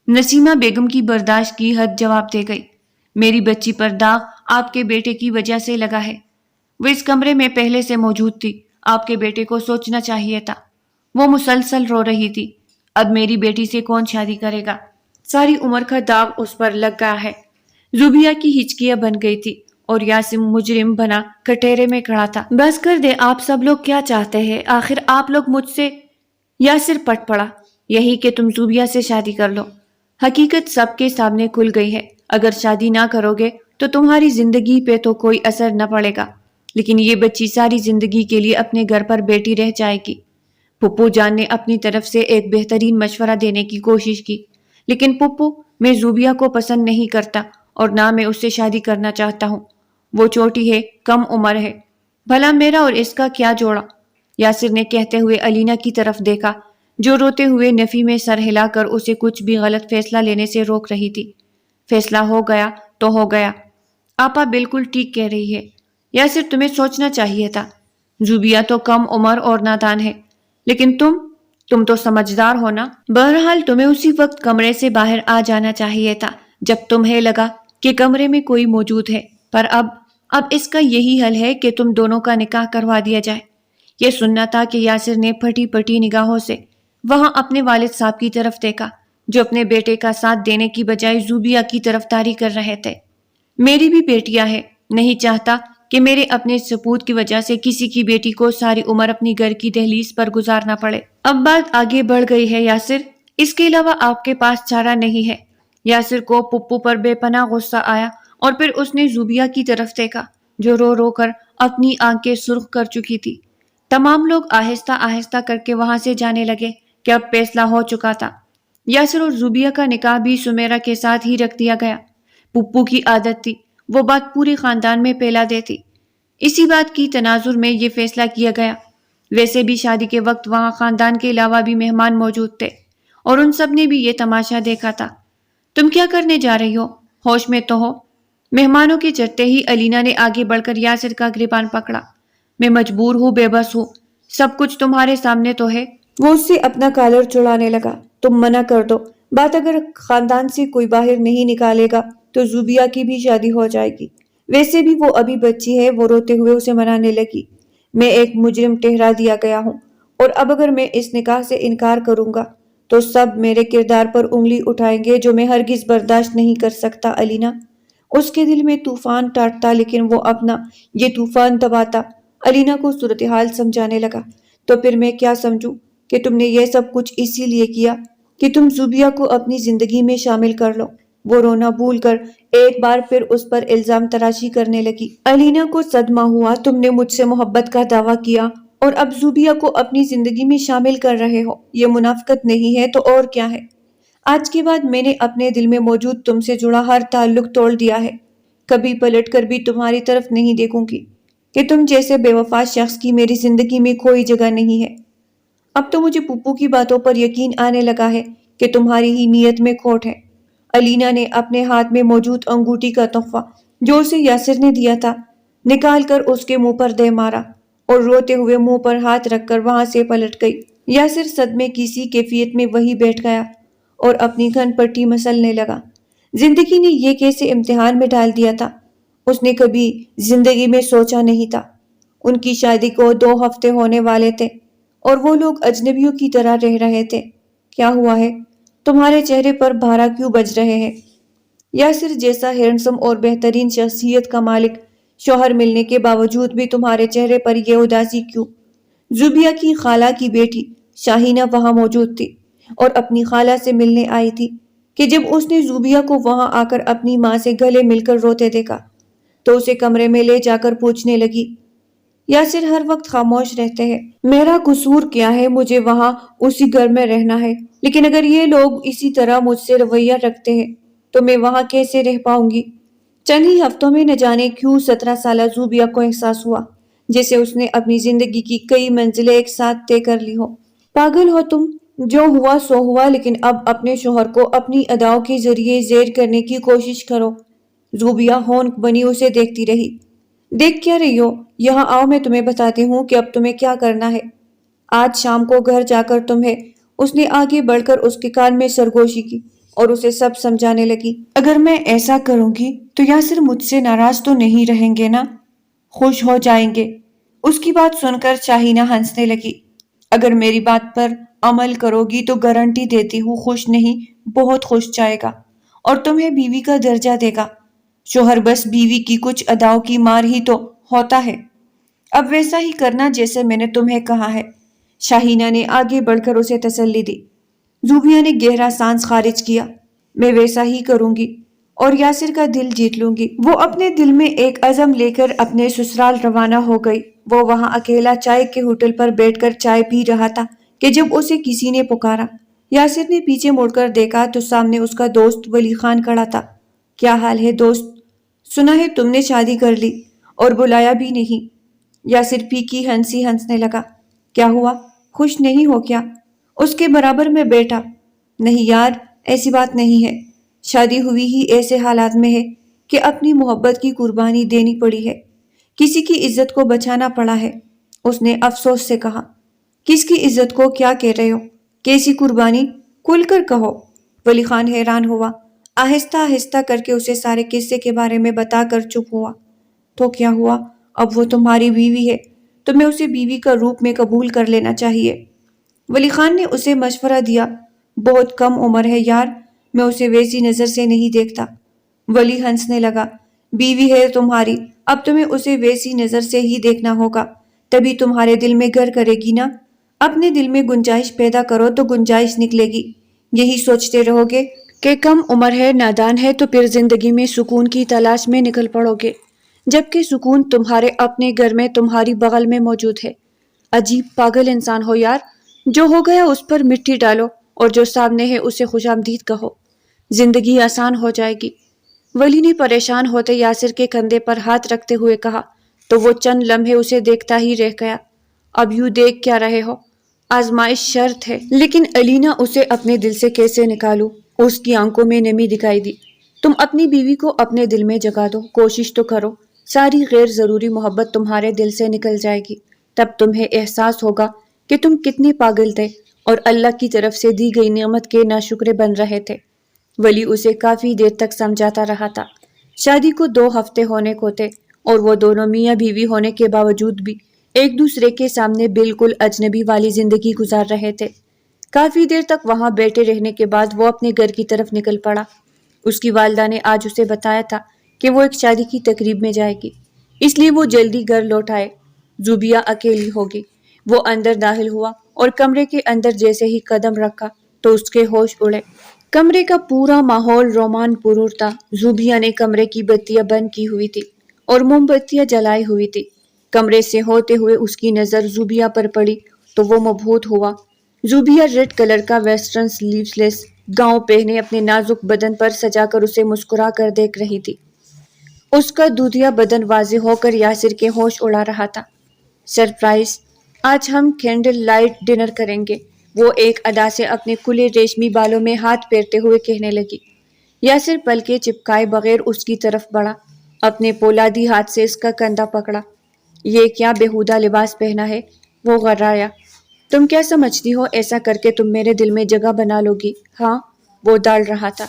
نسیمہ بیگم کی برداشت کی حد جواب دے گئی۔ میری بچی پر داغ آپ کے بیٹے کی وجہ سے لگا ہے۔ وہ اس کمرے میں پہلے سے موجود تھی، آپ کے بیٹے کو سوچنا چاہیے تھا۔ وہ مسلسل رو رہی تھی۔ اب میری بیٹی سے کون شادی کرے گا؟ ساری عمر کا داغ اس پر لگ گیا ہے۔ زوبیہ کی ہچکیاں بن گئی تھی اور یاسر مجرم بنا کٹہرے میں کھڑا تھا۔ بس کر دے، آپ سب لوگ کیا چاہتے ہیں؟ آخر آپ لوگ مجھ سے… یاسر پٹ پڑا۔ یہی کہ تم زوبیہ سے شادی کر لو۔ حقیقت سب کے سامنے کھل گئی ہے۔ اگر شادی نہ کرو گے تو تمہاری زندگی پہ تو کوئی اثر نہ پڑے گا، لیکن یہ بچی ساری زندگی کے لیے اپنے گھر پر بیٹھی رہ جائے گی۔ پھپھو جان نے اپنی طرف سے ایک بہترین مشورہ دینے کی کوشش کی، لیکن پھپھو، میں زوبیہ کو پسند نہیں کرتا اور نہ میں اس سے شادی کرنا چاہتا ہوں۔ وہ چھوٹی ہے، کم عمر ہے۔ بھلا میرا اور اس کا کیا جوڑا؟ یاسر نے کہتے ہوئے علینا کی طرف دیکھا، جو روتے ہوئے نفی میں سر ہلا کر اسے کچھ بھی غلط فیصلہ لینے سے روک رہی تھی۔ فیصلہ ہو گیا تو ہو گیا۔ آپا بالکل ٹھیک کہہ رہی ہے یاسر، تمہیں سوچنا چاہیے تھا۔ زوبیہ تو کم عمر اور نادان ہے، لیکن تم تو سمجھدار ہو نا۔ بہرحال تمہیں اسی وقت کمرے سے باہر آ جانا چاہیے تھا جب تمہیں لگا کہ کمرے میں کوئی موجود ہے، پر اب اس کا یہی حل ہے کہ تم دونوں کا نکاح کروا دیا جائے۔ یہ سننا تھا کہ یاسر نے پھٹی پٹی نگاہوں سے وہاں اپنے والد صاحب کی طرف دیکھا، جو اپنے بیٹے کا ساتھ دینے کی بجائے زوبیہ کی طرفداری کر رہے تھے۔ میری بھی بیٹیاں ہیں، نہیں چاہتا کہ میرے اپنے سپوت کی وجہ سے کسی کی بیٹی کو ساری عمر اپنی گھر کی دہلیز پر گزارنا پڑے۔ اب بات آگے بڑھ گئی ہے یاسر، اس کے علاوہ آپ کے پاس چارہ نہیں ہے۔ یاسر کو پپو پر بے پناہ غصہ آیا اور پھر اس نے زوبیہ کی طرف دیکھا، جو رو رو کر اپنی آنکھیں سرخ کر چکی تھی۔ تمام لوگ آہستہ آہستہ کر کے وہاں سے جانے لگے کہ اب فیصلہ ہو چکا تھا۔ یاسر اور زوبیہ کا نکاح بھی سمیرہ کے ساتھ ہی رکھ دیا گیا۔ پپو کی عادت تھی وہ بات پورے خاندان میں پھیلا دیتی۔ اسی بات کی تناظر میں یہ فیصلہ کیا گیا۔ ویسے بھی شادی کے وقت وہاں خاندان کے علاوہ بھی مہمان موجود تھے اور ان سب نے بھی یہ تماشا دیکھا تھا۔ تم کیا کرنے جا رہی ہو؟ ہوش میں تو ہو؟ مہمانوں کے چڑھتے ہی علینا نے آگے بڑھ کر یاسر کا گریبان پکڑا۔ میں مجبور ہوں، بے بس ہوں، سب کچھ تمہارے سامنے تو ہے۔ وہ اس سے اپنا کالر چھڑانے لگا۔ تم منع کر دو، بات اگر خاندان سے کوئی باہر نہیں نکالے گا تو زوبیہ کی بھی شادی ہو جائے گی۔ ویسے بھی وہ ابھی بچی ہے۔ وہ روتے ہوئے اسے منانے لگی۔ میں ایک مجرم ٹھہرا دیا گیا ہوں اور اب اگر میں اس نکاح سے انکار کروں گا تو سب میرے کردار پر انگلی اٹھائیں گے، جو میں ہرگز برداشت نہیں کر سکتا۔ علینا، اس کے دل میں طوفان ٹاٹتا لیکن وہ اپنا یہ طوفان دباتا۔ علینا کو صورتحال سمجھانے لگا۔ تو پھر میں کیا سمجھوں کہ تم نے یہ سب کچھ اسی لیے کیا کہ تم زوبیہ کو اپنی زندگی میں شامل کر لو۔ وہ رونا بھول کر ایک بار پھر اس پر الزام تراشی کرنے لگی۔ علینا کو صدمہ ہوا۔ تم نے مجھ سے محبت کا دعویٰ کیا اور اب زوبیہ کو اپنی زندگی میں شامل کر رہے ہو۔ یہ منافقت نہیں ہے تو اور کیا ہے؟ آج کے بعد میں نے اپنے دل میں موجود تم سے جڑا ہر تعلق توڑ دیا ہے۔ کبھی پلٹ کر بھی تمہاری طرف نہیں دیکھوں گی کہ تم جیسے بے وفا شخص کی میری زندگی میں کوئی جگہ نہیں ہے۔ اب تو مجھے پپو کی باتوں پر یقین آنے لگا ہے کہ تمہاری ہی نیت میں کھوٹ ہے۔ علینا نے اپنے ہاتھ میں موجود انگوٹھی کا تحفہ، جو اسے یاسر نے دیا تھا، نکال کر اس کے منہ پر دے مارا اور روتے ہوئے منہ پر ہاتھ رکھ کر وہاں سے پلٹ گئی۔ یاسر صدمے کی سی کیفیت میں وہی بیٹھ گیا اور اپنی گھن پٹی مسلنے لگا۔ زندگی نے یہ کیسے امتحان میں ڈال دیا تھا؟ اس نے کبھی زندگی میں سوچا نہیں تھا۔ ان کی شادی کو 2 ہفتے ہونے والے تھے اور وہ لوگ اجنبیوں کی طرح رہ رہے تھے۔ کیا ہوا ہے؟ تمہارے چہرے پر بھارا کیوں بج رہے ہیں؟ یاسر جیسا ہینڈسم اور بہترین شخصیت کا مالک شوہر ملنے کے باوجود بھی تمہارے چہرے پر یہ اداسی کیوں؟ زوبیہ کی خالہ کی بیٹی شاہینہ وہاں موجود تھی اور اپنی خالہ سے ملنے آئی تھی کہ جب اس نے زوبیہ کو وہاں آ کر اپنی ماں سے گلے مل کر روتے دیکھا تو اسے کمرے میں لے جا کر پوچھنے لگی، یاسر ہر وقت خاموش رہتے ہیں، میرا قصور کیا ہے؟ مجھے وہاں اسی گھر میں رہنا ہے، لیکن اگر یہ لوگ اسی طرح مجھ سے رویہ رکھتے ہیں تو میں وہاں کیسے رہ پاؤں گی؟ چند ہی ہفتوں میں نہ جانے کیوں 17 سالہ زوبیہ کو احساس ہوا جیسے اس نے اپنی زندگی کی کئی منزلیں ایک ساتھ طے کر لی ہو۔ پاگل ہو تم، جو ہوا سو ہوا، لیکن اب اپنے شوہر کو اپنی اداؤں کے ذریعے زیر کرنے کی کوشش کرو۔ زوبیہ ہونک بنی اسے دیکھتی رہی۔ دیکھ کیا رہی ہو؟ یہاں آؤ، میں تمہیں بتاتی ہوں کہ اب تمہیں کیا کرنا ہے۔ آج شام کو گھر جا کر تمہیں، اس نے آگے بڑھ کر اس کے کان میں سرگوشی کی اور اسے سب سمجھانے لگی۔ اگر میں ایسا کروں گی تو یاسر مجھ سے ناراض تو نہیں رہیں گے نا؟ خوش ہو جائیں گے۔ اس کی بات سن کر شاہینہ ہنسنے لگی۔ اگر میری بات پر عمل کرو گی تو گارنٹی دیتی ہوں خوش نہیں، بہت خوش جائے گا اور تمہیں بیوی کا درجہ دے گا۔ شوہر بس بیوی کی کچھ اداؤں کی مار ہی تو ہوتا ہے۔ اب ویسا ہی کرنا جیسے میں نے تمہیں کہا ہے۔ شاہینہ نے آگے بڑھ کر اسے تسلی دی۔ زوبیہ نے گہرا سانس خارج کیا۔ میں ویسا ہی کروں گی اور یاسر کا دل جیت لوں گی۔ وہ اپنے دل میں ایک عزم لے کر اپنے سسرال روانہ ہو گئی۔ وہ وہاں اکیلا چائے کے ہوٹل پر بیٹھ کر چائے پی رہا تھا کہ جب اسے کسی نے پکارا۔ یاسر نے پیچھے مڑ کر دیکھا تو سامنے اس کا دوست ولی خان کھڑا تھا۔ کیا حال ہے دوست؟ سنا ہے تم نے شادی کر لی اور بلایا بھی نہیں۔ یاسر پھیکی ہنسی ہنسنے لگا۔ کیا ہوا؟ خوش نہیں ہو کیا؟ اس کے برابر میں بیٹھا۔ نہیں یار، ایسی بات نہیں ہے۔ شادی ہوئی ہی ایسے حالات میں ہے کہ اپنی محبت کی قربانی دینی پڑی ہے، کسی کی عزت کو بچانا پڑا ہے۔ اس نے افسوس سے کہا۔ کس کی عزت کو کیا کہہ رہے ہو؟ کیسی قربانی؟ کھل کر کہو۔ ولی خان حیران ہوا۔ آہستہ آہستہ کر کے اسے سارے قصے کے بارے میں بتا کر چپ ہوا۔ تو کیا ہوا؟ اب وہ تمہاری بیوی ہے، تمہیں اسے بیوی کا روپ میں قبول کر لینا چاہیے۔ ولی خان نے اسے مشورہ دیا۔ بہت کم عمر ہے یار، میں اسے ویسی نظر سے نہیں دیکھتا۔ ولی ہنسنے لگا۔ بیوی ہے تمہاری، اب تمہیں اسے ویسی نظر سے ہی دیکھنا ہوگا، تبھی تمہارے دل میں گھر کرے گی نا۔ اپنے دل میں گنجائش پیدا کرو تو گنجائش نکلے گی۔ یہی سوچتے رہو گے کہ کم عمر ہے، نادان ہے، تو پھر زندگی میں سکون کی تلاش میں نکل پڑو گے، جبکہ سکون تمہارے اپنے گھر میں تمہاری بغل میں موجود ہے۔ عجیب پاگل انسان ہو یار، جو ہو گیا اس پر مٹی ڈالو اور جو سامنے ہے اسے خوش آمدید کہو، زندگی آسان ہو جائے گی۔ ولی نے پریشان ہوتے یاسر کے کندھے پر ہاتھ رکھتے ہوئے کہا، تو وہ چند لمحے اسے دیکھتا ہی رہ گیا۔ اب یوں دیکھ کیا رہے ہو؟ آزمائش شرط ہے، لیکن علینا اسے اپنے دل سے کیسے نکالوں؟ اس کی آنکھوں میں نمی دکھائی دی۔ تم اپنی بیوی کو اپنے دل میں جگا دو، کوشش تو کرو، ساری غیر ضروری محبت تمہارے دل سے نکل جائے گی، تب تمہیں احساس ہوگا کہ تم کتنے پاگل تھے اور اللہ کی طرف سے دی گئی نعمت کے ناشکرے بن رہے تھے۔ ولی اسے کافی دیر تک سمجھاتا رہا تھا۔ شادی کو 2 ہفتے ہونے کو تھے اور وہ دونوں میاں بیوی ہونے کے باوجود بھی ایک دوسرے کے سامنے بالکل اجنبی والی زندگی گزار رہے تھے۔ کافی دیر تک وہاں بیٹھے رہنے کے بعد وہ اپنے گھر کی طرف نکل پڑا۔ اس کی والدہ نے آج اسے بتایا تھا کہ وہ ایک شادی کی تقریب میں جائے گی، اس لیے وہ جلدی گھر لوٹ آئے۔ زوبیہ اکیلی ہوگی۔ وہ اندر داخل ہوا اور کمرے کے اندر جیسے ہی قدم رکھا تو اس کے ہوش اڑے۔ کمرے کا پورا ماحول رومان پرور تھا۔ زوبیہ نے کمرے کی بتیاں بند کی ہوئی تھی اور موم بتیاں جلائی ہوئی تھی۔ کمرے سے ہوتے ہوئے اس کی نظر زوبیہ پر پڑی تو وہ مبہوت ہوا۔ زوبیہ ریڈ کلر کا ویسٹرن سلیوز لیس گاؤن پہنے اپنے نازک بدن پر سجا کر اسے مسکرا کر دیکھ رہی تھی۔ اس کا دودھیا بدن واضح ہو کر یاسر کے ہوش اڑا رہا تھا۔ سرپرائز، آج ہم کینڈل لائٹ ڈنر کریں گے، وہ ایک ادا سے اپنے کھلے ریشمی بالوں میں ہاتھ پھیرتے ہوئے کہنے لگی۔ یاسر پلکیں چپکائے بغیر اس کی طرف بڑھا، اپنے پولادی ہاتھ سے اس کا کندھا پکڑا۔ یہ کیا بیہودہ لباس پہنا ہے؟ وہ غرایا۔ تم کیا سمجھتی ہو ایسا کر کے تم میرے دل میں جگہ بنا لو گی؟ ہاں، وہ ڈال رہا تھا۔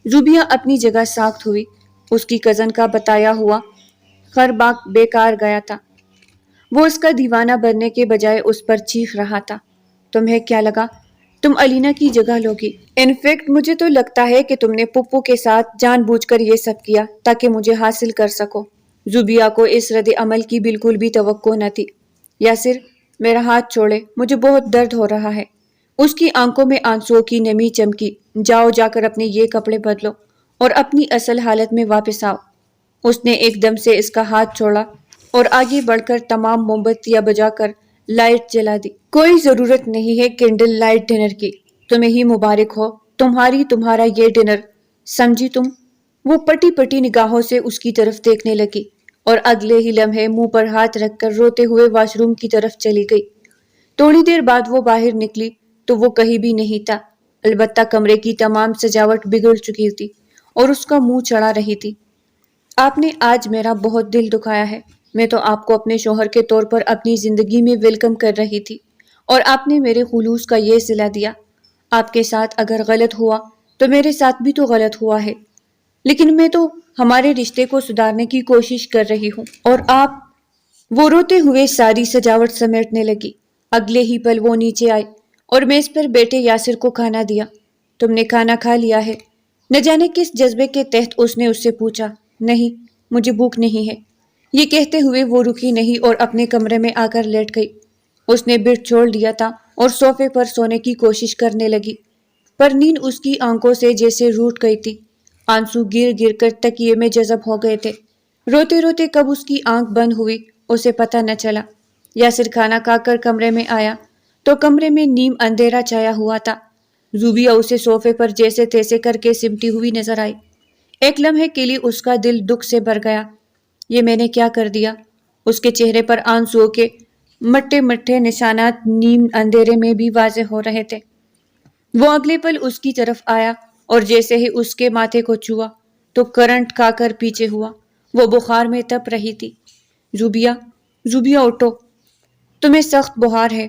زوبیہ اپنی جگہ ساخت ہوئی۔ اس کی کزن کا بتایا ہوا خرباق بیکار گیا تھا۔ وہ اس کا دیوانہ بننے کے بجائے اس پر چیخ رہا تھا۔ تمہیں کیا لگا تم علینا کی جگہ لوگی؟ انفیکٹ مجھے تو لگتا ہے کہ تم نے پپو کے ساتھ جان بوجھ کر یہ سب کیا تاکہ مجھے حاصل کر سکو۔ زوبیہ کو اس رد عمل کی بالکل بھی توقع نہ تھی۔ یاسر، میرا ہاتھ چھوڑے، مجھے بہت درد ہو رہا ہے۔ اس کی آنکھوں میں آنسوؤں کی نمی چمکی۔ جاؤ، جا کر اپنے یہ کپڑے بدلو اور اپنی اصل حالت میں واپس آؤ۔ اس نے ایک دم سے اس کا ہاتھ چھوڑا اور آگے بڑھ کر تمام موم بتیاں بجا کر لائٹ جلا دی۔ کوئی ضرورت نہیں ہے کینڈل لائٹ ڈنر کی، تمہیں ہی مبارک ہو تمہارا یہ ڈنر، سمجھی تم؟ وہ پٹی پٹی نگاہوں سے اس کی طرف دیکھنے لگی اور اگلے ہی لمحے منہ پر ہاتھ رکھ کر روتے ہوئے واش روم کی طرف چلی گئی۔ تھوڑی دیر بعد وہ باہر نکلی تو وہ کہیں بھی نہیں تھا، البتہ کمرے کی تمام سجاوٹ بگڑ چکی تھی اور اس کا منہ چڑھا رہی تھی۔ آپ نے آج میرا بہت دل دکھایا ہے، میں تو آپ کو اپنے شوہر کے طور پر اپنی زندگی میں ویلکم کر رہی تھی اور آپ نے میرے خلوص کا یہ صلہ دیا۔ آپ کے ساتھ اگر غلط ہوا تو میرے ساتھ بھی تو غلط ہوا ہے، لیکن میں تو ہمارے رشتے کو سدھارنے کی کوشش کر رہی ہوں اور آپ… وہ روتے ہوئے ساری سجاوٹ سمیٹنے لگی۔ اگلے ہی پل وہ نیچے آئی اور میز پر بیٹھے یاسر کو کھانا دیا۔ تم نے کھانا کھا لیا ہے؟ نہ جانے کس جذبے کے تحت اس نے اس سے پوچھا۔ نہیں، مجھے بھوک نہیں ہے۔ یہ کہتے ہوئے وہ رکی نہیں اور اپنے کمرے میں آ کر لیٹ گئی۔ اس نے بیڈ چھوڑ دیا تھا اور صوفے پر سونے کی کوشش کرنے لگی، پر نیند اس کی آنکھوں سے جیسے روٹھ گئی تھی۔ آنسو گر گر کر تکیے میں جذب ہو گئے تھے۔ روتے روتے کب اس کی آنکھ بند ہوئی اسے پتہ نہ چلا۔ یاسر کھانا کھا کر کمرے میں آیا تو کمرے میں نیم اندھیرا چھایا ہوا تھا۔ زوبیہ اسے صوفے پر جیسے تیسے کر کے سمٹی ہوئی نظر آئی۔ ایک لمحے کے لیے اس کا دل دکھ سے بھر گیا۔ یہ میں نے کیا کر دیا؟ اس کے چہرے پر آنسوؤں کے مٹے مٹے نشانات نیم اندھیرے میں بھی واضح ہو رہے تھے۔ وہ اگلے پل اس کی طرف آیا اور جیسے ہی اس کے ماتھے کو چھوا تو کرنٹ کھا کر پیچھے ہوا۔ وہ بخار میں تپ رہی تھی۔ زوبیہ، زوبیہ اٹھو، تمہیں سخت بخار ہے۔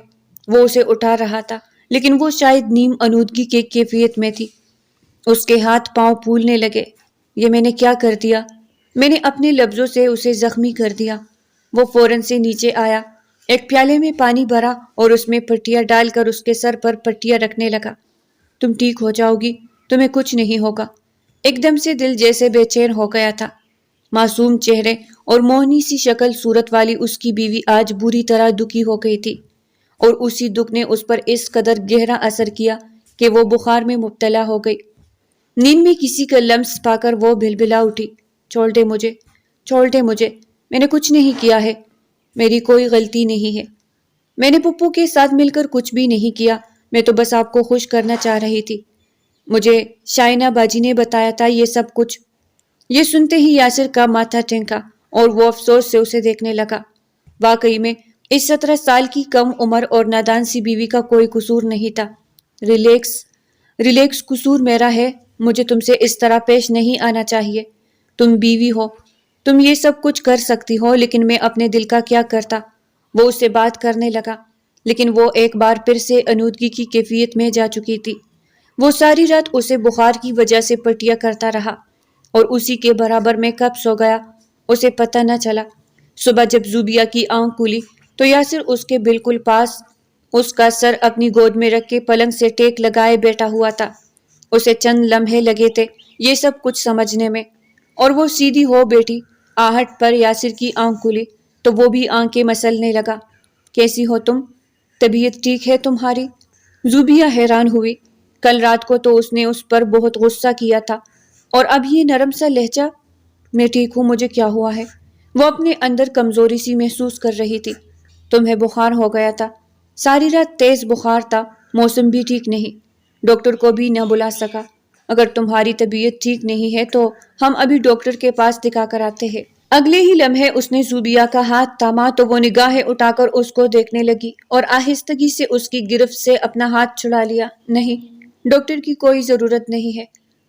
وہ اسے اٹھا رہا تھا لیکن وہ شاید نیم آلودگی کے کیفیت میں تھی۔ اس کے ہاتھ پاؤں پھولنے لگے۔ یہ میں نے کیا کر دیا؟ میں نے اپنے لفظوں سے اسے زخمی کر دیا۔ وہ فوراً سے نیچے آیا، ایک پیالے میں پانی بھرا اور اس میں پٹیاں ڈال کر اس کے سر پر پٹیاں رکھنے لگا۔ تم ٹھیک ہو جاؤ گی، تمہیں کچھ نہیں ہوگا۔ ایک دم سے دل جیسے بے چین ہو گیا تھا۔ معصوم چہرے اور موہنی سی شکل صورت والی اس کی بیوی آج بری طرح دکھی ہو گئی تھی، اور اسی دکھ نے اس پر اس قدر گہرا اثر کیا کہ وہ بخار میں مبتلا ہو گئی۔ نیند میں کسی کا لمس پا کر وہ بلبلا اٹھی۔ چھوڑ دے مجھے، چھوڑ دے مجھے، میں نے کچھ نہیں کیا ہے، میری کوئی غلطی نہیں ہے۔ میں نے پپو کے ساتھ مل کر کچھ بھی نہیں کیا، میں تو بس آپ کو خوش کرنا چاہ رہی تھی۔ مجھے شائنہ باجی نے بتایا تھا یہ سب کچھ۔ یہ سنتے ہی یاسر کا ماتھا ٹھنکا اور وہ افسوس سے اسے دیکھنے لگا۔ واقعی میں اس 17 سال کی کم عمر اور نادان سی بیوی کا کوئی قصور نہیں تھا۔ ریلیکس، قصور میرا ہے، مجھے تم سے اس طرح پیش نہیں آنا چاہیے۔ تم بیوی ہو، تم یہ سب کچھ کر سکتی ہو، لیکن میں اپنے دل کا کیا کرتا؟ وہ اس سے بات کرنے لگا لیکن وہ ایک بار پھر سے آلودگی کی کیفیت میں جا چکی تھی۔ وہ ساری رات اسے بخار کی وجہ سے پٹیاں کرتا رہا اور اسی کے برابر میں کب سو گیا اسے پتہ نہ چلا۔ صبح جب زوبیہ کی آنکھ کھلی تو یاسر اس کے بالکل پاس اس کا سر اپنی گود میں رکھ کے پلنگ سے ٹیک لگائے بیٹھا ہوا تھا۔ اسے چند لمحے لگے تھے یہ سب کچھ سمجھنے میں، اور وہ سیدھی ہو بیٹھی۔ آہٹ پر یاسر کی آنکھ کھلی تو وہ بھی آنکھیں مسلنے لگا۔ کیسی ہو تم؟ طبیعت ٹھیک ہے تمہاری؟ زوبیہ حیران ہوئی۔ کل رات کو تو اس نے اس پر بہت غصہ کیا تھا، اور اب یہ نرم سا لہجہ۔ میں ٹھیک ہوں، مجھے کیا ہوا ہے؟ وہ اپنے اندر کمزوری سی محسوس کر رہی تھی۔ تمہیں بخار ہو گیا تھا، ساری رات تیز بخار تھا، موسم بھی ٹھیک نہیں، ڈاکٹر کو بھی نہ بلا سکا۔ اگر تمہاری طبیعت ٹھیک نہیں ہے تو ہم ابھی ڈاکٹر کے پاس دکھا کر آتے ہیں۔ اگلے ہی لمحے اس نے زوبیہ کا ہاتھ تھاما تو وہ نگاہیں اٹھا کر اس کو دیکھنے لگی اور آہستگی سے اس کی گرفت سے اپنا ہاتھ چھڑا لیا۔ نہیں، ڈاکٹر کی کوئی ضرورت نہیں ہے۔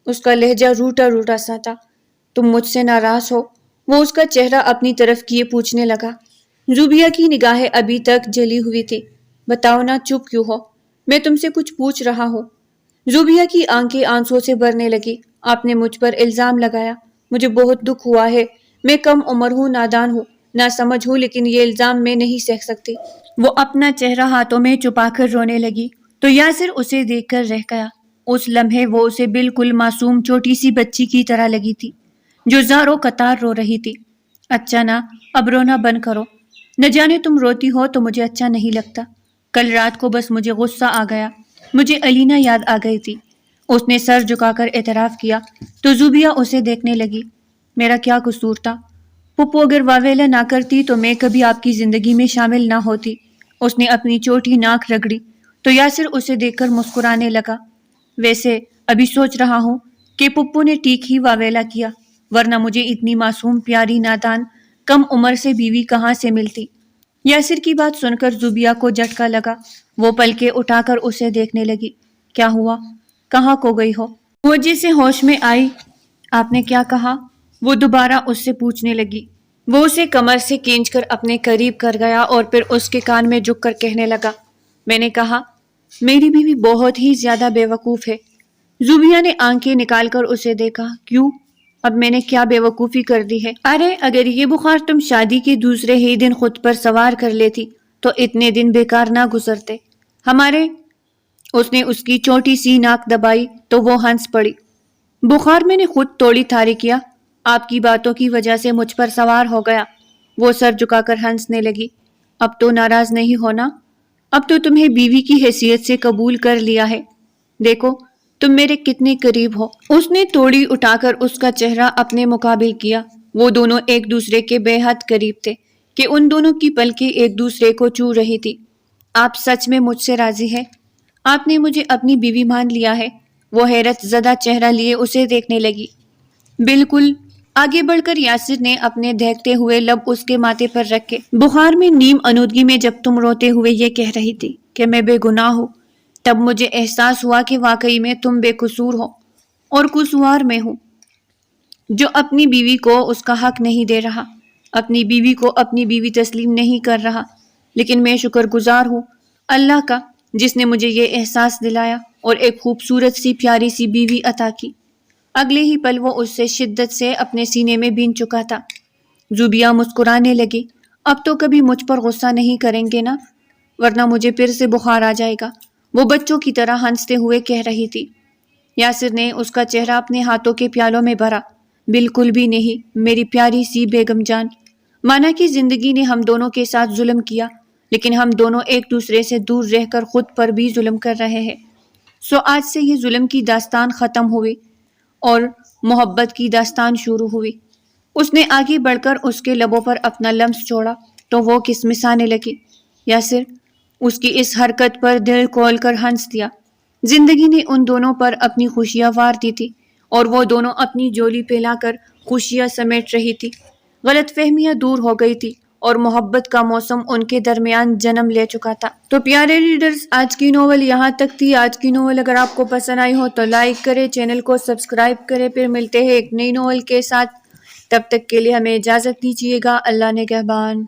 اس کا لہجہ روٹا روٹا سا تھا۔ تم مجھ سے ناراض ہو؟ وہ اس کا چہرہ اپنی طرف کیے پوچھنے لگا۔ زوبیہ کی نگاہیں ابھی تک جلی ہوئی تھی۔ بتاؤ نا، چپ کیوں ہو؟ میں تم سے کچھ پوچھ رہا ہوں۔ زوبیہ کی آنکھیں آنسوں سے بھرنے لگی۔ آپ نے مجھ پر الزام لگایا، مجھے بہت دکھ ہوا ہے۔ میں کم عمر ہوں، نادان ہوں، ناسمجھ ہوں، لیکن یہ الزام میں نہیں سہ سکتی۔ وہ اپنا چہرہ ہاتھوں میں چھپا کر رونے لگی تو یاسر اسے دیکھ کر رہ گیا۔ اس لمحے وہ اسے بالکل معصوم چھوٹی سی بچی کی طرح لگی تھی جو زاروں قطار رو رہی تھی۔ اچھا نا، اب رونا بند کرو، نہ جانے تم روتی ہو تو مجھے اچھا نہیں لگتا۔ کل رات کو بس مجھے غصہ آ گیا، مجھے علینا یاد آ گئی تھی۔ اس نے سر جھکا کر اعتراف کیا تو زوبیہ اسے دیکھنے لگی۔ میرا کیا قصور تھا؟ پپو اگر واویلا نہ کرتی تو میں کبھی آپ کی زندگی میں شامل نہ ہوتی۔ اس نے اپنی چھوٹی ناک رگڑی تو یاسر اسے دیکھ کر مسکرانے لگا۔ ویسے ابھی سوچ رہا ہوں کہ پپو نے ٹھیک ہی واویلا کیا، ورنہ مجھے اتنی معصوم پیاری نادان کم عمر سے بیوی کہاں سے ملتی۔ یاسر کی بات سن کر زوبیہ کو جھٹکا لگا۔ وہ پلکیں اٹھا کر اسے دیکھنے لگی۔ کیا ہوا؟ کہاں کو گئی ہو؟ وہ جیسے ہوش میں آئی۔ آپ نے کیا کہا؟ وہ دوبارہ اس سے پوچھنے لگی۔ وہ اسے کمر سے کھینچ کر اپنے قریب کر گیا اور پھر اس کے کان میں جھک کر کہنے لگا۔ میں نے کہا، میری بیوی بہت ہی زیادہ بے وقوف ہے۔ زوبیہ نے آنکھیں نکال کر اسے دیکھا۔ کیوں؟ اب میں نے کیا بے وقوفی کر دی ہے؟ ارے اگر یہ بخار تم شادی کے دوسرے ہی دن خود پر سوار کر لیتی تو اتنے دن بیکار نہ گزرتے ہمارے۔ اس نے اس کی چھوٹی سی ناک دبائی تو وہ ہنس پڑی۔ بخار میں نے خود توڑی تھاری کیا، آپ کی باتوں کی وجہ سے مجھ پر سوار ہو گیا۔ وہ سر جھکا کر ہنسنے لگی۔ اب تو ناراض نہیں ہونا، اب تو تمہیں بیوی کی حیثیت سے قبول کر لیا ہے۔ دیکھو تم میرے کتنے قریب ہو۔ اس نے توڑی اٹھا کر اس کا چہرہ اپنے مقابل کیا۔ وہ دونوں ایک دوسرے کے بے حد قریب تھے کہ ان دونوں کی پلکیں ایک دوسرے کو چھو رہی تھی۔ آپ سچ میں مجھ سے راضی ہے؟ آپ نے مجھے اپنی بیوی مان لیا ہے؟ وہ حیرت زدہ چہرہ لیے اسے دیکھنے لگی۔ بالکل۔ آگے بڑھ کر یاسر نے اپنے دہکتے ہوئے لب اس کے ماتھے پر رکھے۔ بخار میں نیم آلودگی میں جب تم روتے ہوئے یہ کہہ رہی تھی کہ میں بے گناہ ہوں، تب مجھے احساس ہوا کہ واقعی میں تم بے قصور ہو اور قصوار میں ہوں، جو اپنی بیوی کو اس کا حق نہیں دے رہا، اپنی بیوی کو اپنی بیوی تسلیم نہیں کر رہا۔ لیکن میں شکر گزار ہوں اللہ کا جس نے مجھے یہ احساس دلایا اور ایک خوبصورت سی پیاری سی بیوی عطا کی۔ اگلے ہی پل وہ اس سے شدت سے اپنے سینے میں بھین چکا تھا۔ زوبیہ مسکرانے لگی۔ اب تو کبھی مجھ پر غصہ نہیں کریں گے نا، ورنہ مجھے پھر سے بخار آ جائے گا، وہ بچوں کی طرح ہنستے ہوئے کہہ رہی تھی۔ یاسر نے اس کا چہرہ اپنے ہاتھوں کے پیالوں میں بھرا۔ بالکل بھی نہیں میری پیاری سی بیگم جان، مانا کہ زندگی نے ہم دونوں کے ساتھ ظلم کیا، لیکن ہم دونوں ایک دوسرے سے دور رہ کر خود پر بھی ظلم کر رہے ہیں۔ سو آج سے یہ ظلم کی داستان ختم ہوئی اور محبت کی داستان شروع ہوئی۔ اس نے آگے بڑھ کر اس کے لبوں پر اپنا لمس چھوڑا تو وہ کسمسانے لگی۔ یاسر اس کی اس حرکت پر دل کھول کر ہنس دیا۔ زندگی نے ان دونوں پر اپنی خوشیاں وار دی تھی اور وہ دونوں اپنی جولی پھیلا کر خوشیاں سمیٹ رہی تھی۔ غلط فہمیاں دور ہو گئی تھی اور محبت کا موسم ان کے درمیان جنم لے چکا تھا۔ تو پیارے ریڈرز، آج کی ناول یہاں تک تھی۔ آج کی ناول اگر آپ کو پسند آئی ہو تو لائک کریں، چینل کو سبسکرائب کریں۔ پھر ملتے ہیں ایک نئی ناول کے ساتھ، تب تک کے لیے ہمیں اجازت دیجیے گا۔ اللہ نگہبان۔